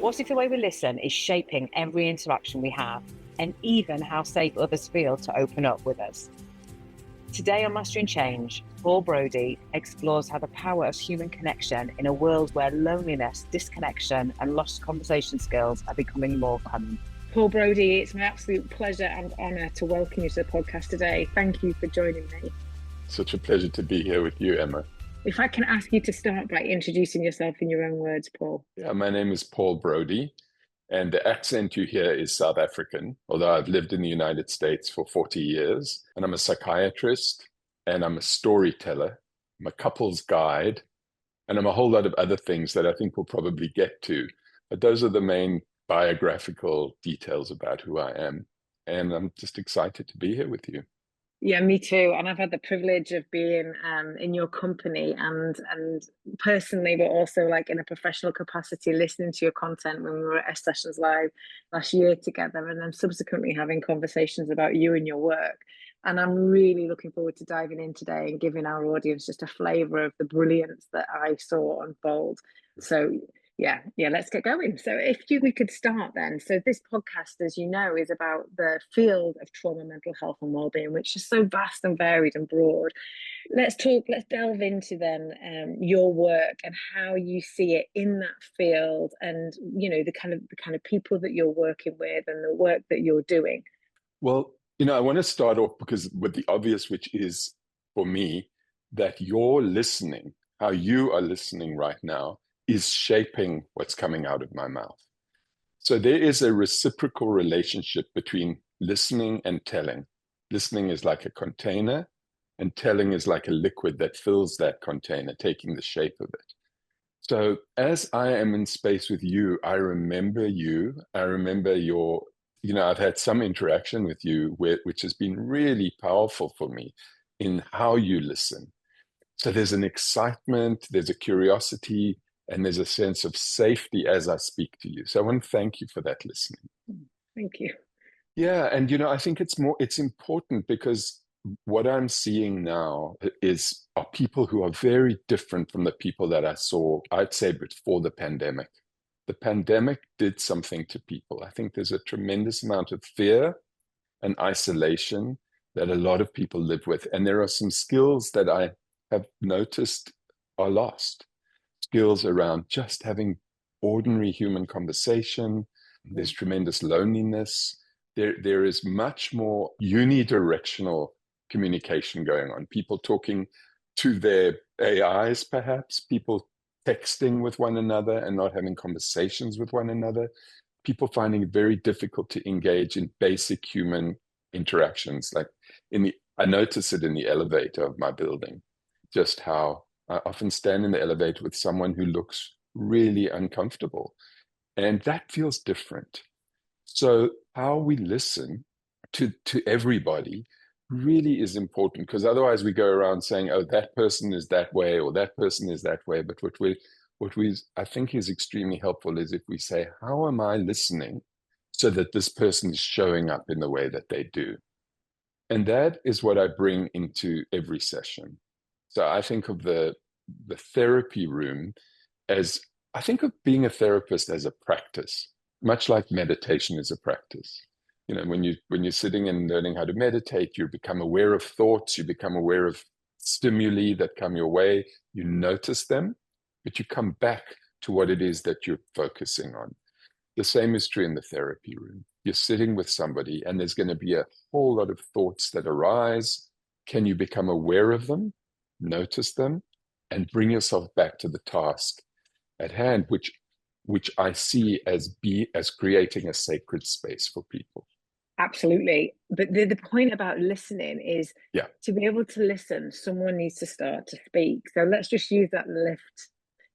What if the way we listen is shaping every interaction we have, and even how safe others feel to open up with us? Today on Mastering Change, Paul Browde explores how the power of human connection in a world where loneliness, disconnection, and lost conversation skills are becoming more common. Paul Browde, it's my absolute pleasure and honour to welcome you to the podcast today. Thank you for joining me. Such a pleasure to be here with you, Emma. If I can ask you to start by introducing yourself in your own words, Paul. Yeah, my name is Paul Browde, and the accent you hear is South African, although I've lived in the United States for 40 years, and I'm a psychiatrist, and I'm a storyteller, I'm a couples guide, and I'm a whole lot of other things that I think we'll probably get to. But those are the main biographical details about who I am, and I'm just excited to be here with you. Yeah, me too. And I've had the privilege of being in your company and personally, but also like in a professional capacity, listening to your content when we were at Sessions Live last year together, and then subsequently having conversations about you and your work. And I'm really looking forward to diving in today and giving our audience just a flavour of the brilliance that I saw unfold. So yeah, let's get going. So we could start then. So this podcast, as you know, is about the field of trauma, mental health and wellbeing, which is so vast and varied and broad. Let's delve into then your work and how you see it in that field, and you know the kind of people that you're working with and the work that you're doing. Well, I want to start off with the obvious, which is for me that you're listening, how you are listening right now, is shaping what's coming out of my mouth. So there is a reciprocal relationship between listening and telling. Listening is like a container, and telling is like a liquid that fills that container, taking the shape of it. So as I am in space with you, I remember you. I remember your, I've had some interaction with you which has been really powerful for me in how you listen. So there's an excitement, there's a curiosity, and there's a sense of safety as I speak to you. So I want to thank you for that listening. Thank you. Yeah, and I think it's important because what I'm seeing now are people who are very different from the people that I saw, I'd say, before the pandemic. The pandemic did something to people. I think there's a tremendous amount of fear and isolation that a lot of people live with. And there are some skills that I have noticed are lost. Skills around just having ordinary human conversation. There's tremendous loneliness. There is much more unidirectional communication going on. People talking to their AIs, perhaps. People texting with one another and not having conversations with one another. People finding it very difficult to engage in basic human interactions. Like I notice it in the elevator of my building, just how I often stand in the elevator with someone who looks really uncomfortable, and that feels different. So how we listen to everybody really is important, because otherwise we go around saying, oh, that person is that way or that person is that way. But what we I think is extremely helpful is if we say, how am I listening so that this person is showing up in the way that they do? And that is what I bring into every session. So I think of the therapy room as, I think of being a therapist as a practice, much like meditation is a practice. When you're sitting and learning how to meditate, you become aware of thoughts, you become aware of stimuli that come your way, you notice them, but you come back to what it is that you're focusing on. The same is true in the therapy room. You're sitting with somebody and there's going to be a whole lot of thoughts that arise. Can you become aware of them, notice them, and bring yourself back to the task at hand, which I see as creating a sacred space for people. Absolutely. But the point about listening is to be able to listen, someone needs to start to speak. So let's just use that lift,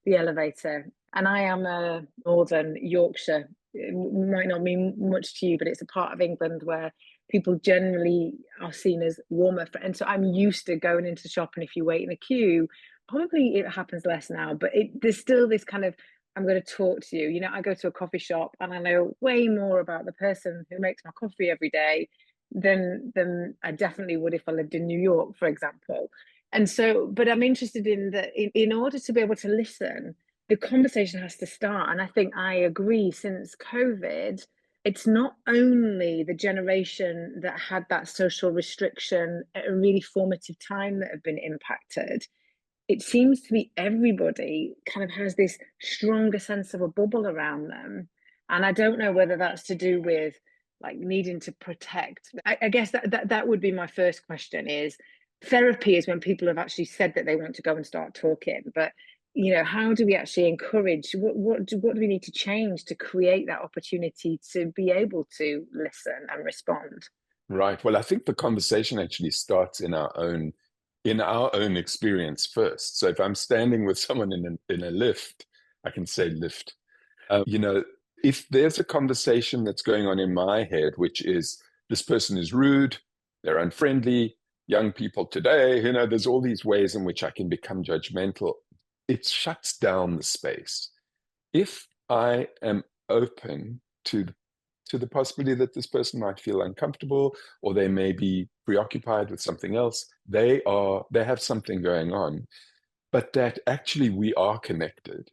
the elevator. And I am a Northern Yorkshire. It might not mean much to you, but it's a part of England where people generally are seen as warmer. And so I'm used to going into the shop, and if you wait in a queue, probably it happens less now, but there's still this kind of, I'm going to talk to you. I go to a coffee shop and I know way more about the person who makes my coffee every day than I definitely would if I lived in New York, for example. And so, but I'm interested in that in order to be able to listen, the conversation has to start. And I think I agree, since COVID, it's not only the generation that had that social restriction at a really formative time that have been impacted. It seems to be everybody kind of has this stronger sense of a bubble around them. And I don't know whether that's to do with like needing to protect. I guess that would be my first question is, therapy is when people have actually said that they want to go and start talking. But how do we actually encourage, what do we need to change to create that opportunity to be able to listen and respond? Right. Well, I think the conversation actually starts in our own experience first. So if I'm standing with someone in a lift, I can say lift. You know, if there's a conversation that's going on in my head, which is this person is rude, they're unfriendly, young people today, there's all these ways in which I can become judgmental. It shuts down the space. If I am open to the possibility that this person might feel uncomfortable, or they may be preoccupied with something else, they have something going on, but that actually we are connected,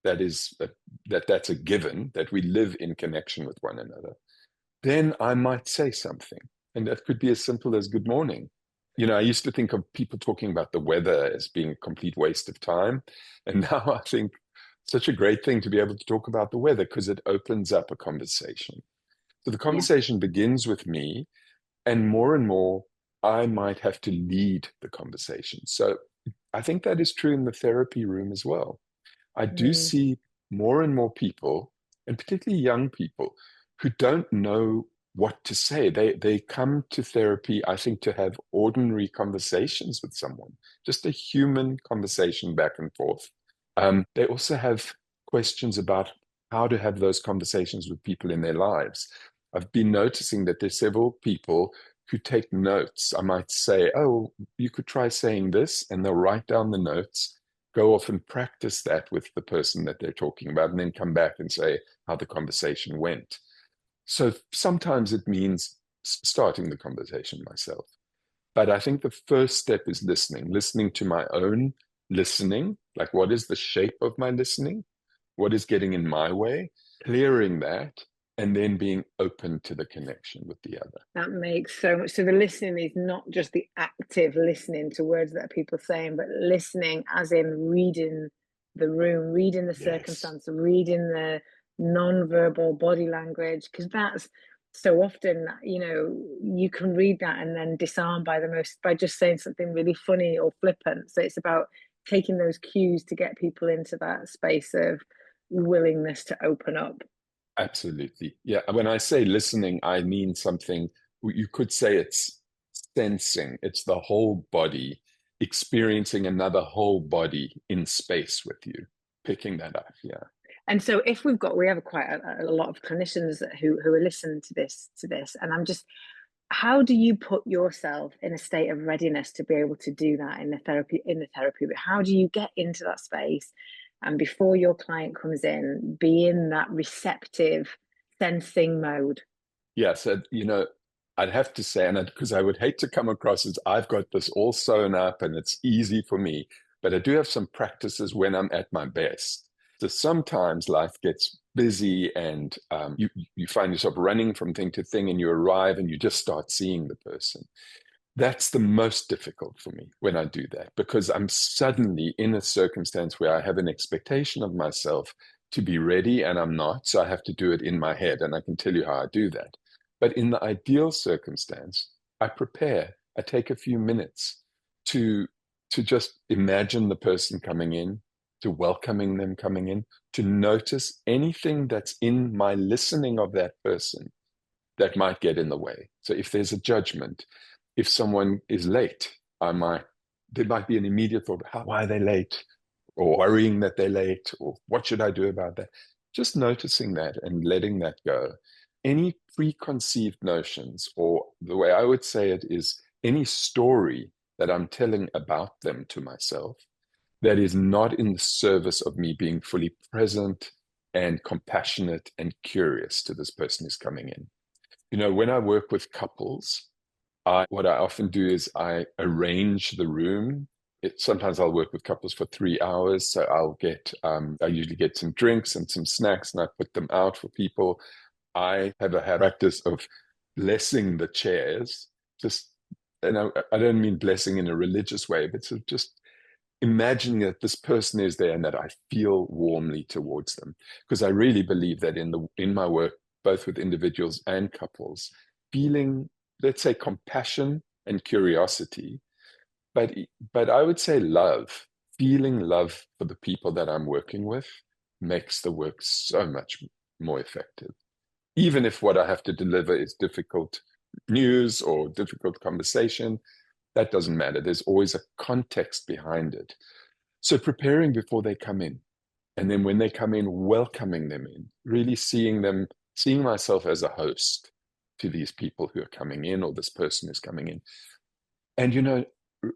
that's a given, that we live in connection with one another, then I might say something. And that could be as simple as good morning. I used to think of people talking about the weather as being a complete waste of time. And now I think such a great thing to be able to talk about the weather, because it opens up a conversation. So the Yeah. conversation begins with me, and more, I might have to lead the conversation. So I think that is true in the therapy room as well. I do Mm, see more and more people, and particularly young people, who don't know what to say. They come to therapy, I think, to have ordinary conversations with someone, just a human conversation back and forth. They also have questions about how to have those conversations with people in their lives. I've been noticing that there's several people who take notes. I might say, oh, you could try saying this, and they'll write down the notes, go off and practice that with the person that they're talking about, and then come back and say how the conversation went. So sometimes it means starting the conversation myself. But I think the first step is listening to my own listening. Like, what is the shape of my listening? What is getting in my way? Clearing that, and then being open to the connection with the other. that makes so much. So the listening is not just the active listening to words that people are saying, but listening as in reading the room, reading the Yes, circumstance, reading the non-verbal body language, because that's so often, you can read that and then disarm by just saying something really funny or flippant. So it's about taking those cues to get people into that space of willingness to open up. absolutely. Yeah. When I say listening, I mean something, you could say it's sensing. It's the whole body experiencing another whole body in space with you, picking that up. Yeah. And so if we have quite a lot of clinicians who are listening to this, and I'm just, how do you put yourself in a state of readiness to be able to do that in the therapy? But how do you get into that space, and before your client comes in, be in that receptive sensing mode? Yeah. So, I'd have to say, and because I would hate to come across as I've got this all sewn up and it's easy for me, but I do have some practices when I'm at my best. So sometimes life gets busy, and you find yourself running from thing to thing, and you arrive and you just start seeing the person. That's the most difficult for me when I do that, because I'm suddenly in a circumstance where I have an expectation of myself to be ready, and I'm not. So I have to do it in my head, and I can tell you how I do that. But in the ideal circumstance, I prepare. I take a few minutes to just imagine the person coming in, to welcoming them coming in, to notice anything that's in my listening of that person that might get in the way. So if there's a judgment, if someone is late, there might be an immediate thought, why are they late? Or worrying that they're late, or what should I do about that? Just noticing that and letting that go. Any preconceived notions, or the way I would say it is any story that I'm telling about them to myself that is not in the service of me being fully present and compassionate and curious to this person who's coming in. When I work with couples, what I often do is I arrange the room sometimes I'll work with couples for 3 hours. So I usually get some drinks and some snacks and I put them out for people. I have a practice of blessing the chairs, just, and I don't mean blessing in a religious way, but sort of just imagining that this person is there and that I feel warmly towards them. Because I really believe that in my work, both with individuals and couples, feeling, let's say, compassion and curiosity, but I would say love, feeling love for the people that I'm working with makes the work so much more effective. Even if what I have to deliver is difficult news or difficult conversation, that doesn't matter. There's always a context behind it. So preparing before they come in, and then when they come in, welcoming them in, really seeing myself as a host to these people who are coming in, or this person is coming in. And,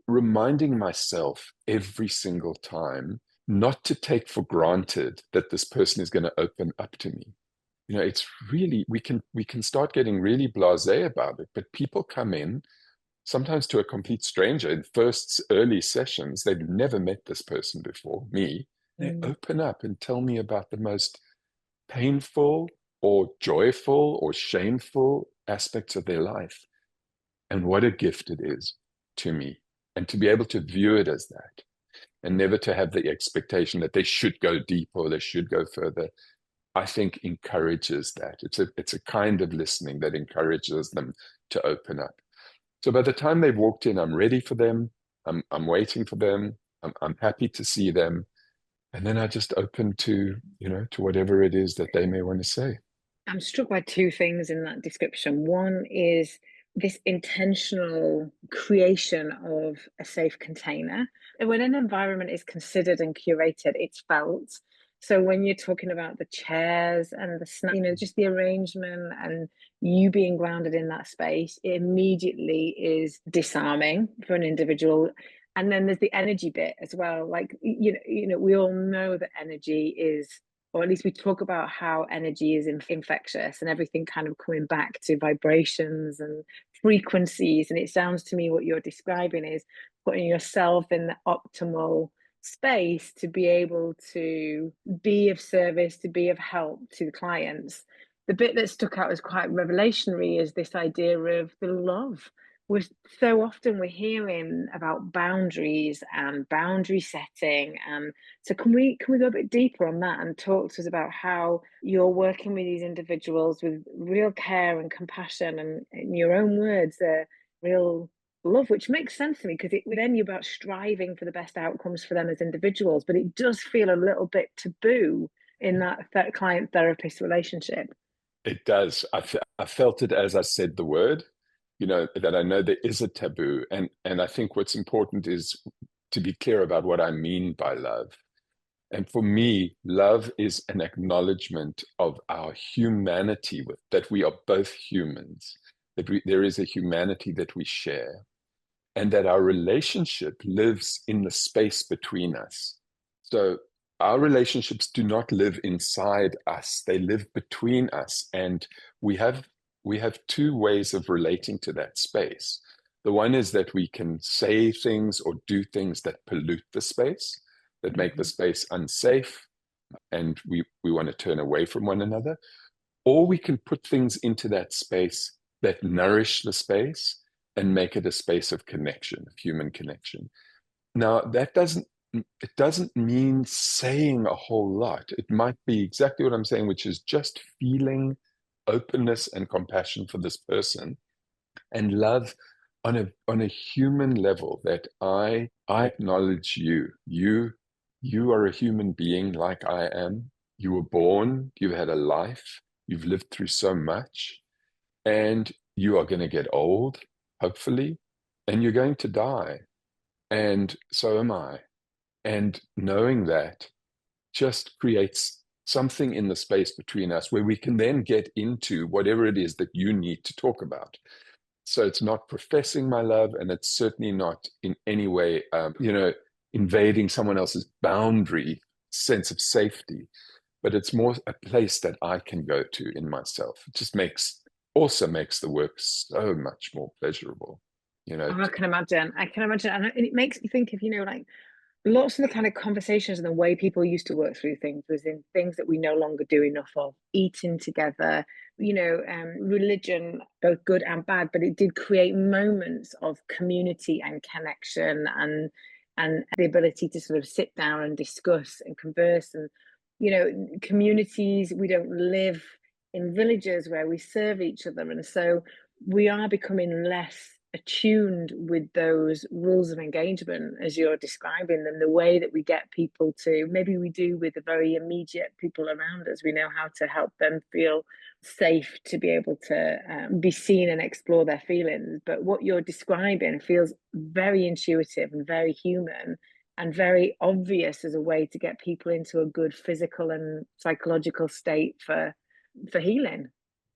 reminding myself every single time not to take for granted that this person is going to open up to me. It's really, we can start getting really blasé about it, but people come in sometimes to a complete stranger in first early sessions. They've never met this person before, me. They open up and tell me about the most painful or joyful or shameful aspects of their life. And what a gift it is to me. And to be able to view it as that, and never to have the expectation that they should go deeper or they should go further, I think encourages that. It's a kind of listening that encourages them to open up. So by the time they've walked in, I'm ready for them. I'm waiting for them. I'm happy to see them. And then I just open to whatever it is that they may want to say. I'm struck by two things in that description. One is this intentional creation of a safe container. When an environment is considered and curated, it's felt. So when you're talking about the chairs and the snack, just the arrangement and you being grounded in that space, it immediately is disarming for an individual. And then there's the energy bit as well. Like, we all know that energy is, or at least we talk about how energy is infectious and everything kind of coming back to vibrations and frequencies. And it sounds to me what you're describing is putting yourself in the optimal space to be able to be of service, to be of help to the clients. The bit that stuck out as quite revelationary is this idea of the love. We're hearing about boundaries and boundary setting, and so can we go a bit deeper on that and talk to us about how you're working with these individuals with real care and compassion, and in your own words, real love, which makes sense to me because then you're about striving for the best outcomes for them as individuals, but it does feel a little bit taboo in that client therapist relationship. It does. I felt it as I said the word, that I know there is a taboo. And I think what's important is to be clear about what I mean by love. And for me, love is an acknowledgement of our humanity, that we are both humans, that there is a humanity that we share, and that our relationship lives in the space between us. So our relationships do not live inside us, they live between us. And we have two ways of relating to that space. The one is that we can say things or do things that pollute the space, that make the space unsafe, and we want to turn away from one another. Or we can put things into that space that nourish the space and make it a space of connection, of human connection. Now, it doesn't mean saying a whole lot. It might be exactly what I'm saying, which is just feeling openness and compassion for this person and love on a human level, that I acknowledge you. You are a human being like I am. You were born, you've had a life, you've lived through so much, and you are going to get old, hopefully, and you're going to die. And so am I. And knowing that just creates something in the space between us where we can then get into whatever it is that you need to talk about. So it's not professing my love, and it's certainly not in any way, invading someone else's boundary sense of safety, but it's more a place that I can go to in myself. It just also makes the work so much more pleasurable. you know. Oh, I can imagine. I can imagine. And it makes me think of, like lots of the kind of conversations and the way people used to work through things was in things that we no longer do enough of, eating together, religion, both good and bad, but it did create moments of community and connection and the ability to sort of sit down and discuss and converse. And, communities, we don't live in villages where we serve each other. And so we are becoming less attuned with those rules of engagement as you're describing them, the way that we get people to, maybe we do with the very immediate people around us, we know how to help them feel safe to be able to be seen and explore their feelings. But what you're describing feels very intuitive and very human and very obvious as a way to get people into a good physical and psychological state for healing.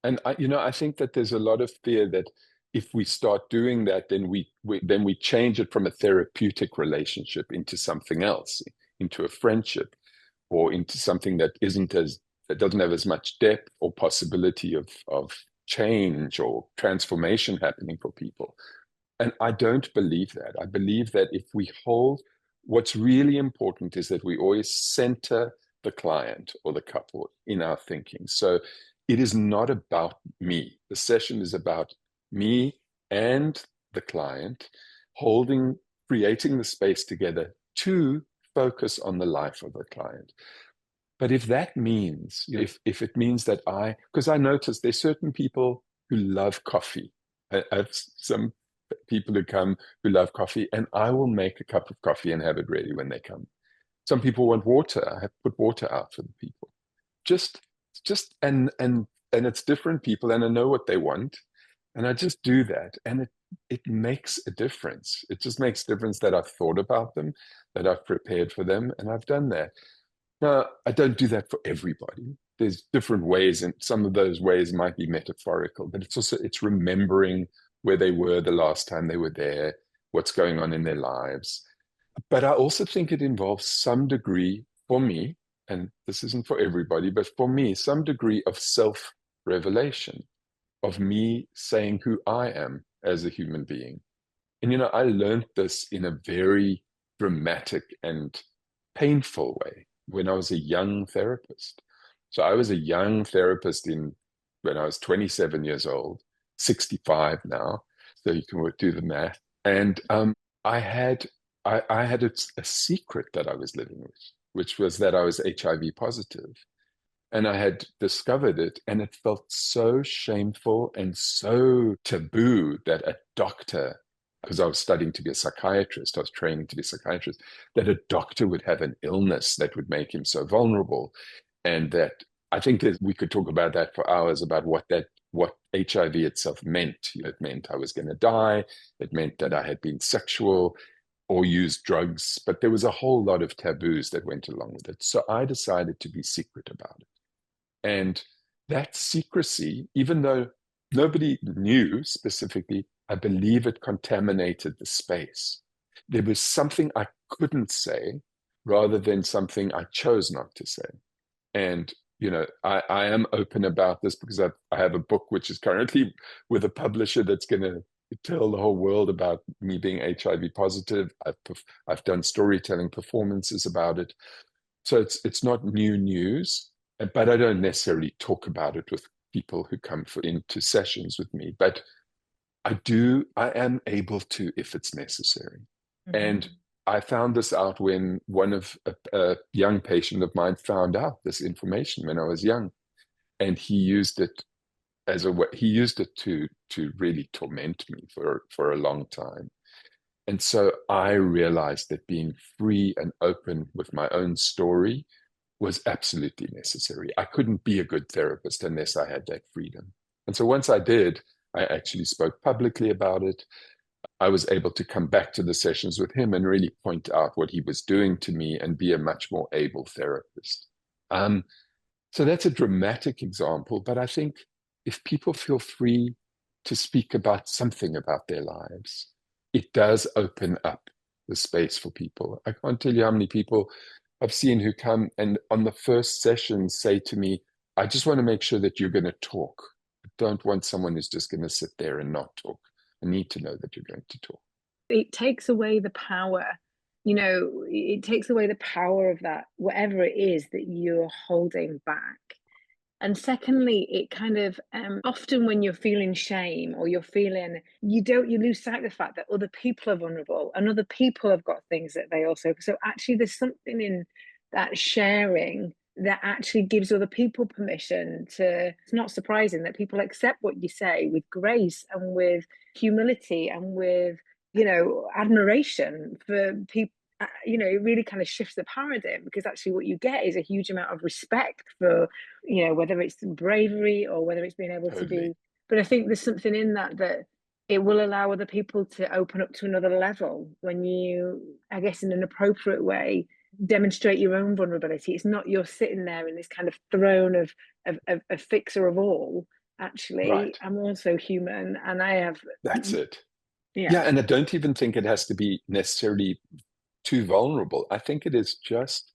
And I think that there's a lot of fear that if we start doing that, then we change it from a therapeutic relationship into something else, into a friendship, or into something that doesn't have as much depth or possibility of change or transformation happening for people. And I don't believe that. I believe that if we hold, what's really important is that we always center the client or the couple in our thinking. So it is not about me. The session is about me and the client creating the space together to focus on the life of the client. But if that means, if it means that because I notice there's certain people who love coffee. I have some people who come who love coffee, and I will make a cup of coffee and have it ready when they come. Some people want water. I have put water out for the people. Just, and it's different people, and I know what they want, and I just do that, and it makes a difference. It just makes a difference that I've thought about them, that I've prepared for them, and I've done that. Now, I don't do that for everybody. There's different ways, and some of those ways might be metaphorical, but it's remembering where they were the last time they were there, what's going on in their lives. But I also think it involves some degree, for me, and this isn't for everybody, but for me, some degree of self-revelation, of me saying who I am as a human being. And, I learned this in a very dramatic and painful way when I was a young therapist. So I was a young therapist when I was 27 years old, 65 now. So you can do the math. And I had a secret that I was living with, which was that I was HIV positive. And I had discovered it, and it felt so shameful and so taboo that a doctor, because I was studying to be a psychiatrist, I was training to be a psychiatrist, that a doctor would have an illness that would make him so vulnerable. And that I think that we could talk about that for hours, about what HIV itself meant. It meant I was going to die. It meant that I had been sexual or used drugs, but there was a whole lot of taboos that went along with it. So I decided to be secret about it. And that secrecy, even though nobody knew specifically, I believe it contaminated the space. There was something I couldn't say rather than something I chose not to say. And, I am open about this because I have a book which is currently with a publisher that's going to tell the whole world about me being HIV positive. I've done storytelling performances about it. So it's not new news, but I don't necessarily talk about it with people who come into sessions with me. But I am able to if it's necessary. Mm-hmm. And I found this out when a young patient of mine found out this information when I was young, and he used it as a way. He used it to really torment me for a long time. And so I realized that being free and open with my own story was absolutely necessary. I couldn't be a good therapist unless I had that freedom. And so once I did, I actually spoke publicly about it. I was able to come back to the sessions with him and really point out what he was doing to me and be a much more able therapist. So that's a dramatic example, but I think if people feel free to speak about something about their lives, it does open up the space for people. I can't tell you how many people I've seen who come and on the first session say to me, I just want to make sure that you're going to talk. I don't want someone who's just going to sit there and not talk. I need to know that you're going to talk. It takes away the power, it takes away the power of that, whatever it is that you're holding back. And secondly, it kind of often when you're feeling shame or you lose sight of the fact that other people are vulnerable and other people have got things that they also. So actually, there's something in that sharing that actually gives other people permission to. It's not surprising that people accept what you say with grace and with humility and with admiration for people. It really kind of shifts the paradigm, because actually what you get is a huge amount of respect for, whether it's bravery or whether it's being able to Totally. be. But I think there's something in that it will allow other people to open up to another level when you, I guess, in an appropriate way, demonstrate your own vulnerability. It's not you're sitting there in this kind of throne of a fixer of all. Actually, Right. I'm also human, and I have. That's it. Yeah. Yeah. And I don't even think it has to be necessarily too vulnerable. I think it is just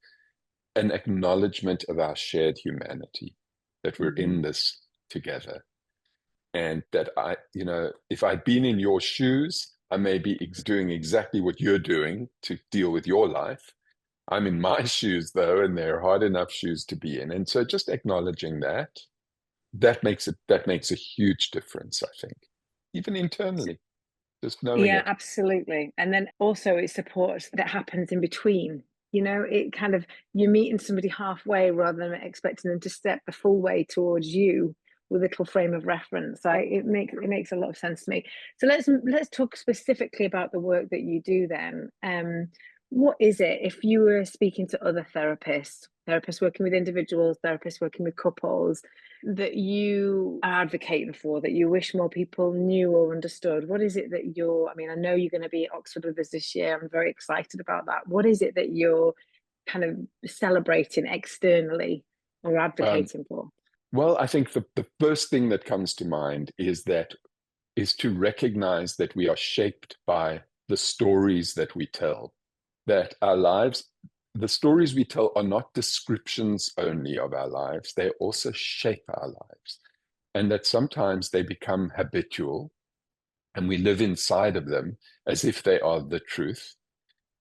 an acknowledgement of our shared humanity, that we're Mm-hmm. in this together. And that if I'd been in your shoes, I may be doing exactly what you're doing to deal with your life. I'm in my shoes, though, and they're hard enough shoes to be in. And so just acknowledging that makes a huge difference, I think, even internally, just knowing Yeah, it. absolutely. And then also it supports that happens in between. It kind of, you're meeting somebody halfway rather than expecting them to step the full way towards you with a little frame of reference. It makes a lot of sense to me. So let's talk specifically about the work that you do then. What is it, if you were speaking to other therapists working with individuals, therapists working with couples, that you are advocating for, that you wish more people knew or understood? What is it that I know you're going to be at Oxford with us this year. I'm very excited about that. What is it that you're kind of celebrating externally or Um, advocating for? well, I think the first thing that comes to mind is to recognize that we are shaped by the stories that we tell, that our lives, the stories we tell are not descriptions only of our lives, they also shape our lives. And that sometimes they become habitual and we live inside of them as if they are the truth.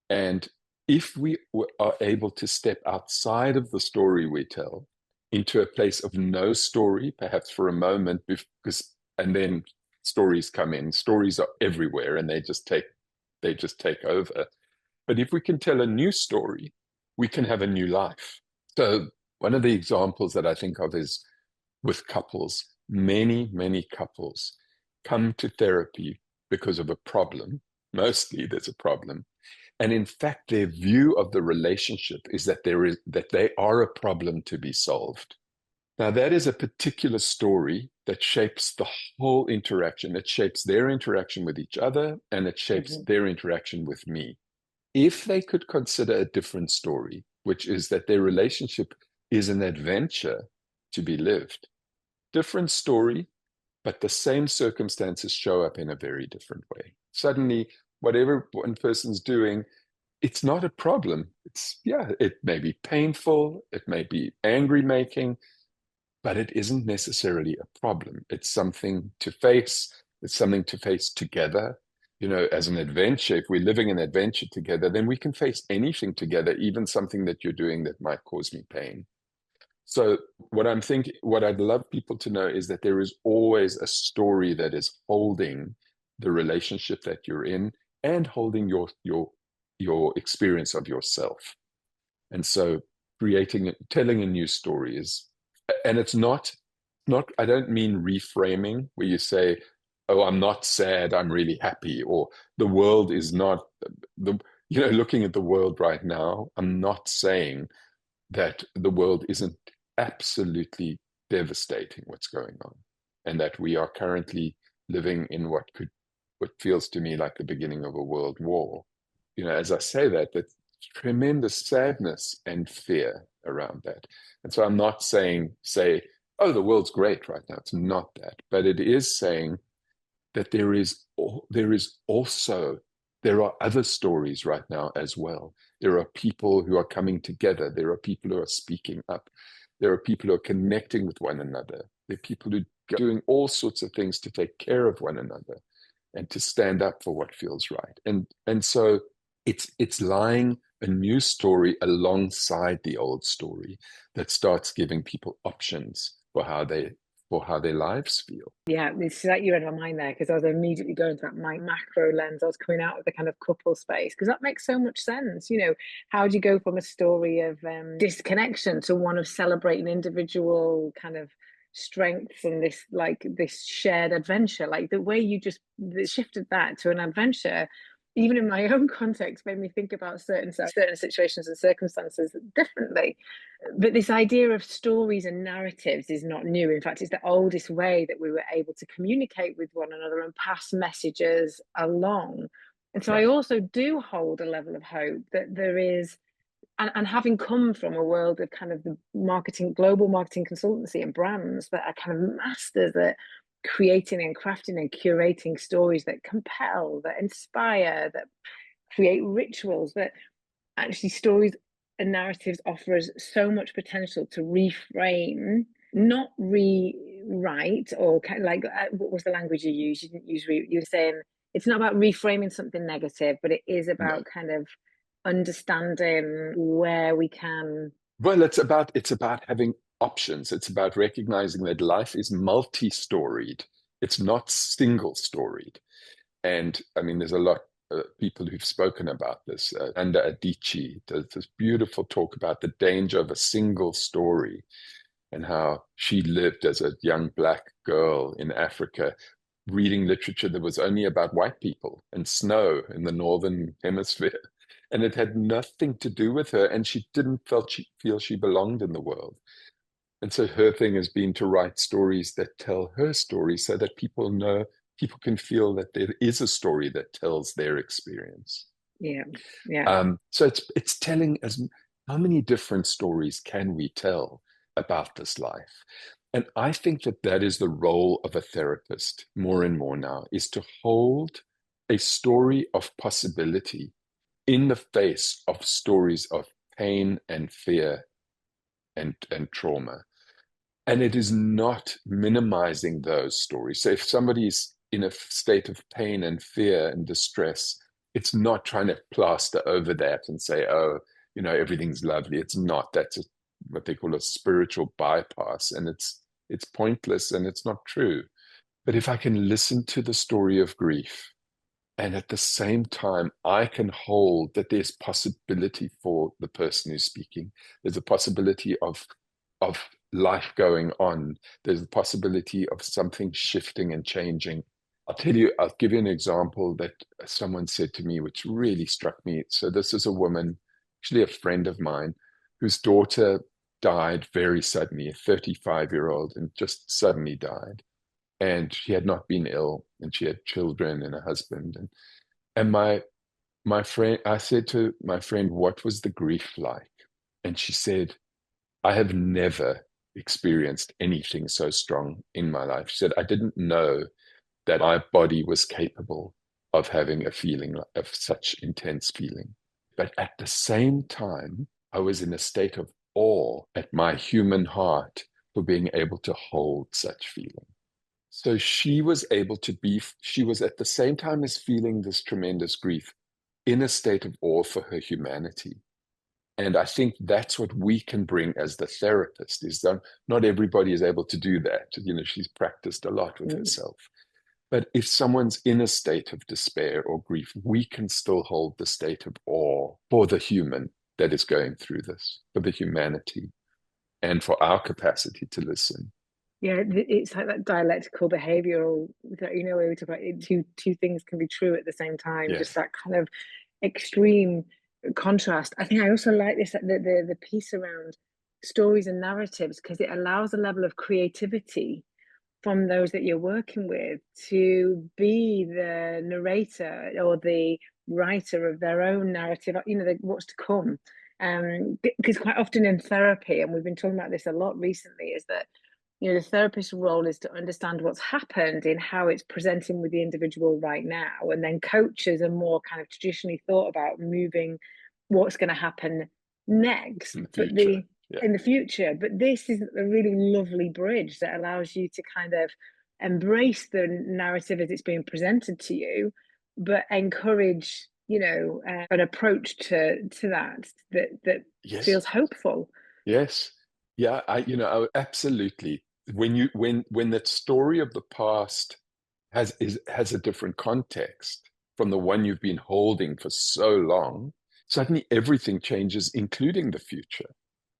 And if we are able to step outside of the story we tell into a place of no story, perhaps for a moment, and then stories come in. Stories are everywhere, and they just take over. But if we can tell a new story, we can have a new life. So one of the examples that I think of is with couples. Many, many couples come to therapy because of a problem. Mostly there's a problem. And in fact, their view of the relationship is that they are a problem to be solved. Now, that is a particular story that shapes the whole interaction. It shapes their interaction with each other, and it shapes Mm-hmm. their interaction with me. If they could consider a different story, which is that their relationship is an adventure to be lived, different story, but the same circumstances show up in a very different way. Suddenly, whatever one person's doing, it's not a problem. It may be painful, it may be angry making, but it isn't necessarily a problem. It's something to face. It's something to face together. As an adventure, if we're living an adventure together, then we can face anything together, even something that you're doing that might cause me pain. So what I'd love people to know is that there is always a story that is holding the relationship that you're in and holding your experience of yourself. And so telling a new story and it's not, I don't mean reframing where you say, oh, I'm not sad, I'm really happy, or the world is not looking at the world right now, I'm not saying that the world isn't absolutely devastating what's going on, and that we are currently living in what feels to me like the beginning of a world war. As I say that, there's tremendous sadness and fear around that. And so I'm not say, oh, the world's great right now. It's not that, but it is saying that there are other stories right now as well. There are people who are coming together. There are people who are speaking up. There are people who are connecting with one another. There are people who are doing all sorts of things to take care of one another. and to stand up for what feels right. And so it's lying a new story alongside the old story that starts giving people options for how their lives feel. Yeah, it's like you read my mind there because I was immediately going to that my macro lens. I was coming out of the kind of couple space because that makes so much sense. How do you go from a story of disconnection to one of celebrating individual kind of strengths and this shared adventure? Like the way you just shifted that to an adventure, even in my own context, made me think about certain situations and circumstances differently. But this idea of stories and narratives is not new. In fact, it's the oldest way that we were able to communicate with one another and pass messages along. And so I Right. also do hold a level of hope that there is, and having come from a world of kind of the global marketing consultancy and brands that are kind of masters at creating and crafting and curating stories that compel, that inspire, that create rituals, that actually stories and narratives offer us so much potential to reframe, not rewrite, or kind of like what was the language you used? You didn't use you were saying it's not about reframing something negative, but it is No. about kind of understanding where we can. Well, it's about having options. It's about recognizing that life is multi-storied. It's not single-storied. And I mean, there's a lot of people who've spoken about this. Anda Adichie does this beautiful talk about the danger of a single story and how she lived as a young Black girl in Africa, reading literature that was only about white people and snow in the northern hemisphere. And it had nothing to do with her, and she didn't feel she belonged in the world. And so her thing has been to write stories that tell her story so that people can feel that there is a story that tells their experience. Yeah, yeah. So it's telling us how many different stories can we tell about this life. And I think that that is the role of a therapist more and more now, is to hold a story of possibility in the face of stories of pain and fear and trauma. And it is not minimizing those stories. So if somebody's in a state of pain and fear and distress, it's not trying to plaster over that and say, oh, everything's lovely. It's not. That's what they call a spiritual bypass. And it's pointless and it's not true. But if I can listen to the story of grief, and at the same time, I can hold that there's possibility for the person who's speaking. There's a possibility of life going on. There's a possibility of something shifting and changing. I'll give you an example that someone said to me, which really struck me. So this is a woman, actually a friend of mine, whose daughter died very suddenly, a 35-year-old, and just suddenly died. And she had not been ill, and she had children and a husband. And my friend, I said to my friend, what was the grief like? And she said, I have never experienced anything so strong in my life. She said, I didn't know that my body was capable of having a feeling of such intense feeling. But at the same time, I was in a state of awe at my human heart for being able to hold such feeling. So she was she was at the same time as feeling this tremendous grief in a state of awe for her humanity. And I think that's what we can bring as the therapist, is that not everybody is able to do that. She's practiced a lot with herself. But if someone's in a state of despair or grief, we can still hold the state of awe for the human that is going through this, for the humanity, and for our capacity to listen. Yeah, it's like that dialectical behavioral, where we talk about two things can be true at the same time, just Yes. that kind of extreme contrast. I think I also like this, the piece around stories and narratives, because it allows a level of creativity from those that you're working with to be the narrator or the writer of their own narrative, what's to come. Because quite often in therapy, and we've been talking about this a lot recently, is that the therapist's role is to understand what's happened in how it's presenting with the individual right now, and then coaches are more kind of traditionally thought about moving what's going to happen next, In the but future. Yeah. in the future. But this is a really lovely bridge that allows you to kind of embrace the narrative as it's being presented to you, but encourage, an approach to that Yes. feels hopeful. Yes. Yeah, absolutely. When that story of the past has a different context from the one you've been holding for so long, suddenly everything changes, including the future.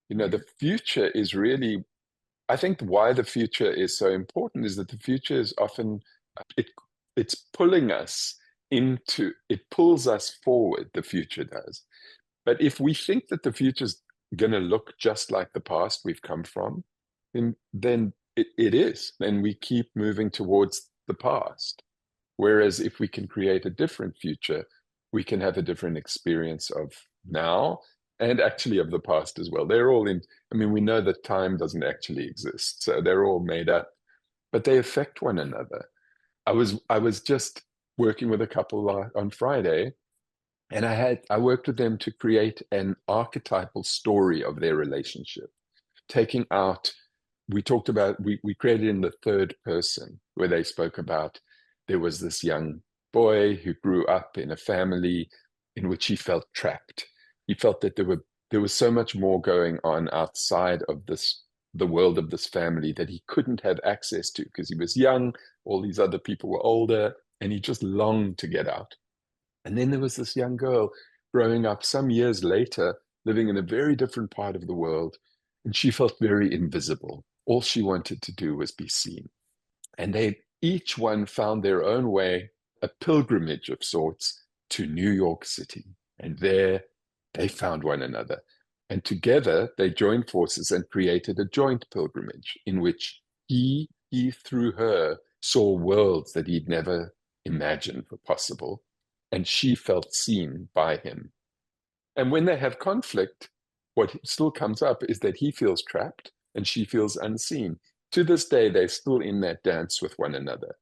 Yeah. The future is really, I think why the future is so important is that the future is often it it's pulling us it pulls us forward, the future does. But if we think that the future's going to look just like the past we've come from, then it is. Then we keep moving towards the past. Whereas if we can create a different future, we can have a different experience of now and actually of the past as well. They're all in, I mean, we know that time doesn't actually exist, so they're all made up, but they affect one another. I was just working with a couple on Friday, and I worked with them to create an archetypal story of their relationship, taking out, we created in the third person where they spoke about there was this young boy who grew up in a family in which he felt trapped. He felt that there was so much more going on outside of the world of this family that he couldn't have access to because he was young, all these other people were older, and he just longed to get out. And then there was this young girl growing up some years later, living in a very different part of the world, and she felt very invisible. All she wanted to do was be seen. And they each one found their own way, a pilgrimage of sorts to New York City. And there they found one another. And together they joined forces and created a joint pilgrimage in which he through her saw worlds that he'd never imagined were possible. And she felt seen by him. And when they have conflict, what still comes up is that he feels trapped and she feels unseen. To this day, they're still in that dance with one another,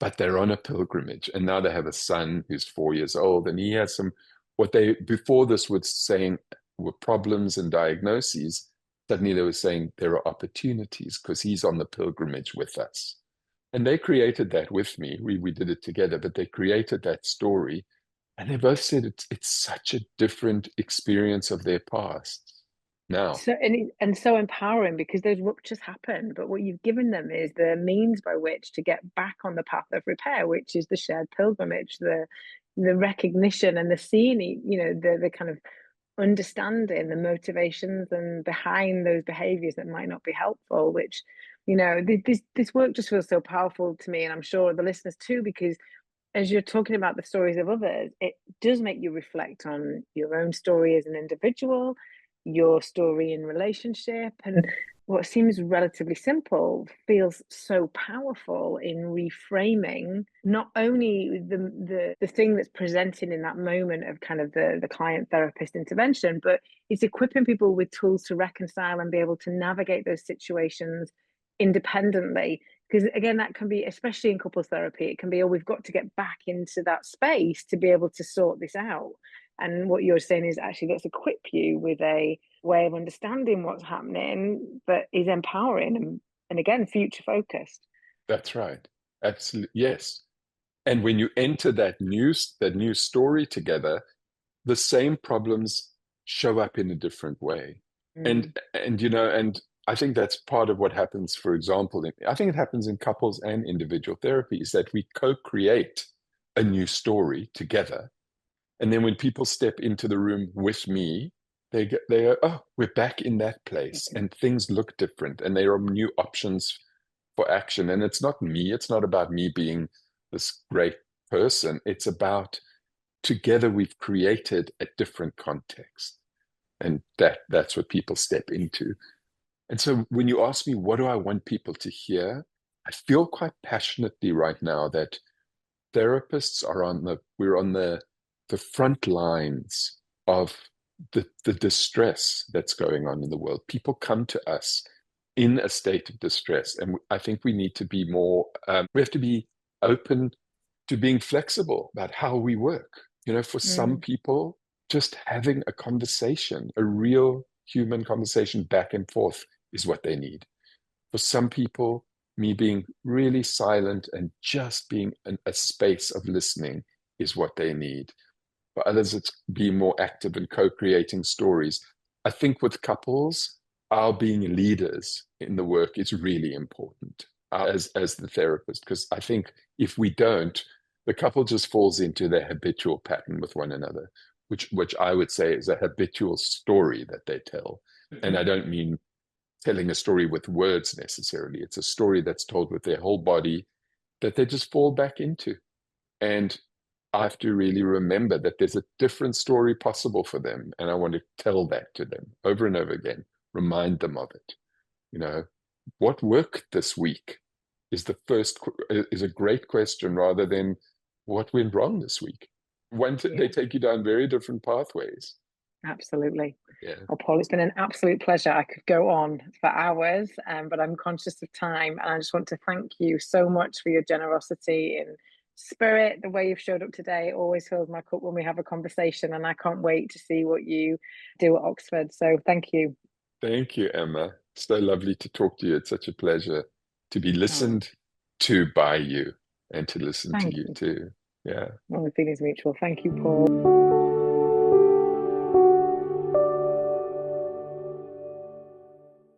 but they're on a pilgrimage. And now they have a son who's 4 years old, and he has some, what they before this was saying were problems and diagnoses. Suddenly they were saying there are opportunities because he's on the pilgrimage with us. And they created that with me. We did it together, but they created that story. And they both said it's such a different experience of their past now. So and so empowering because those ruptures happen, but what you've given them is the means by which to get back on the path of repair, which is the shared pilgrimage, the recognition and the seeing, the kind of understanding the motivations and behind those behaviors that might not be helpful. Which, this work just feels so powerful to me, and I'm sure the listeners too, because as you're talking about the stories of others, it does make you reflect on your own story as an individual, your story in relationship, and what seems relatively simple feels so powerful in reframing not only the thing that's presenting in that moment of kind of the client therapist intervention, but it's equipping people with tools to reconcile and be able to navigate those situations independently. Because again, that can be, especially in couples therapy, it can be, oh, we've got to get back into that space to be able to sort this out. And what you're saying is actually let's equip you with a way of understanding what's happening, but is empowering and again, future focused. That's right. Absolutely. Yes. And when you enter that new story together, the same problems show up in a different way. Mm. And I think that's part of what happens, for example, I think it happens in couples and individual therapy, is that we co-create a new story together. And then when people step into the room with me, they go, oh, we're back in that place and things look different and there are new options for action. And it's not about me being this great person. It's about together we've created a different context. And that's what people step into. And so when you ask me, what do I want people to hear? I feel quite passionately right now that therapists we're on the front lines of the distress that's going on in the world. People come to us in a state of distress, and I think we need to be more. We have to be open to being flexible about how we work. For some Mm. people, just having a conversation, a real human conversation back and forth, is what they need. For some people, me being really silent and just being a space of listening is what they need. For others, it's being more active and co-creating stories. I think with couples, our being leaders in the work is really important as the therapist, because I think if we don't, the couple just falls into their habitual pattern with one another, which I would say is a habitual story that they tell. And I don't mean telling a story with words necessarily. It's a story that's told with their whole body that they just fall back into. And I have to really remember that there's a different story possible for them. And I want to tell that to them over and over again, remind them of it. You know, what worked this week is a great question rather than what went wrong this week. Yeah, They take you down very different pathways. absolutely. Yeah. Well, Paul, it's been an absolute pleasure. I could go on for hours, but I'm conscious of time. And I just want to thank you so much for your generosity and spirit. The way you've showed up today always fills my cup when we have a conversation. And I can't wait to see what you do at Oxford. So thank you. Thank you, Emma. It's so lovely to talk to you. It's such a pleasure to be Oh, listened to by you and to listen to thank you you. too. Yeah. Well, the feeling's mutual. Thank you, Paul.